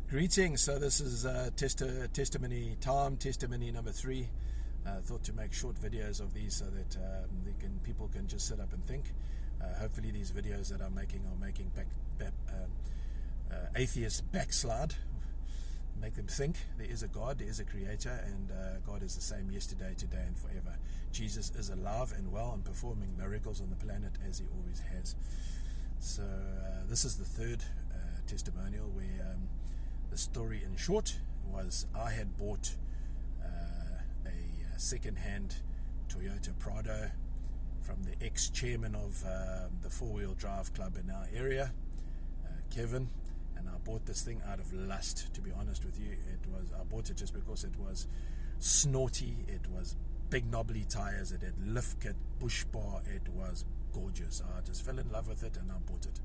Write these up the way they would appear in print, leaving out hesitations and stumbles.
Greetings. So this is testimony time, testimony number 3. Thought to make short videos of these so that people can just sit up and think. Hopefully these videos that I'm making are making atheists backslide, make them think there is a God, there is a creator, and God is the same yesterday, today and forever. Jesus is alive and well and performing miracles on the planet as he always has. So this is the third testimonial where the story in short was I had bought a second-hand Toyota Prado from the ex-chairman of the four-wheel drive club in our area, Kevin, and I bought this thing out of lust, to be honest with you. I bought it just because it was snorty, it was big knobbly tires, it had lift kit, bush bar, it was gorgeous. I just fell in love with it and I bought it.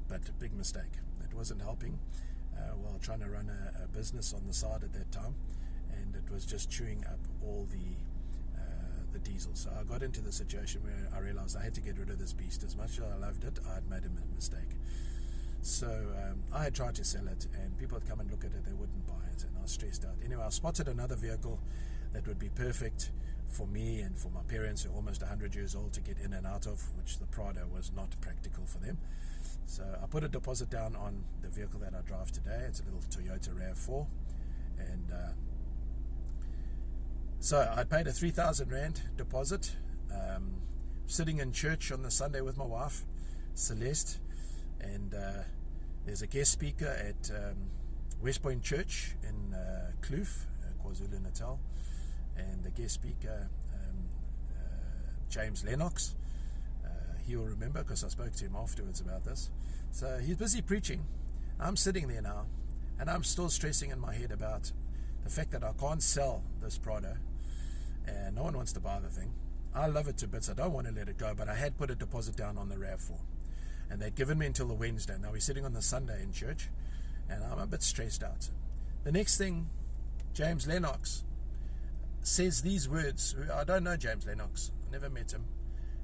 But a big mistake. It wasn't helping while trying to run a business on the side at that time, and it was just chewing up all the diesel. So I got into the situation where I realized I had to get rid of this beast. As much as I loved it, I had made a mistake. So I had tried to sell it, and people would come and look at it, they wouldn't buy it, and I was stressed out. Anyway, I spotted another vehicle that would be perfect for me and for my parents, who are almost 100 years old, to get in and out of, which the Prado was not practical for them. So I put a deposit down on the vehicle that I drive today. It's a little Toyota RAV4, and so I paid a 3,000 Rand deposit, sitting in church on the Sunday with my wife, Celeste, and there's a guest speaker at West Point Church in Kloof, KwaZulu-Natal, and the guest speaker, James Lennox. He'll remember because I spoke to him afterwards about this. So he's busy preaching. I'm sitting there now, and I'm still stressing in my head about the fact that I can't sell this Prado, and no one wants to buy the thing. I love it to bits. I don't want to let it go, but I had put a deposit down on the RAV4, and they'd given me until the Wednesday. Now we're sitting on the Sunday in church, and I'm a bit stressed out. The next thing, James Lennox says these words. I don't know James Lennox. I never met him.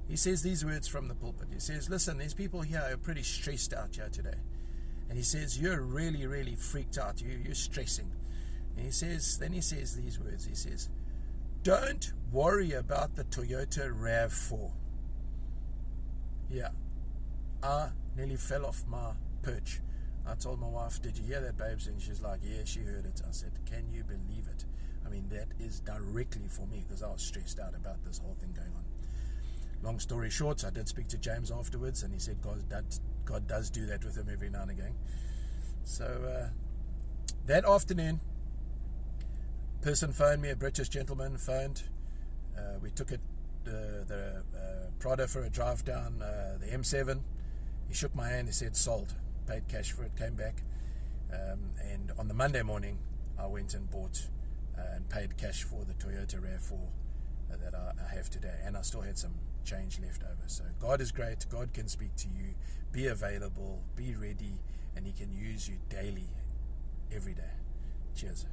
He says these words from the pulpit. He says, listen, there's people here who are pretty stressed out here today. And he says, you're really, really freaked out. You're stressing. And he says these words. He says, don't worry about the Toyota RAV4. Yeah. I nearly fell off my perch. I told my wife, did you hear that, babes? And she's like, yeah, she heard it. I said, can you believe it? I mean, that is directly for me, because I was stressed out about this whole thing going on. Long story short, I did speak to James afterwards, and he said God does do that with him every now and again. So that afternoon, person phoned me, a British gentleman phoned. We took the Prado for a drive down the M7. He shook my hand, he said sold, paid cash for it, came back, and on the Monday morning I went and bought and paid cash for the Toyota RAV4 that I have today, and I still had some change left over. So God is great. God can speak to you. Be available, be ready, and he can use you daily, every day. Cheers.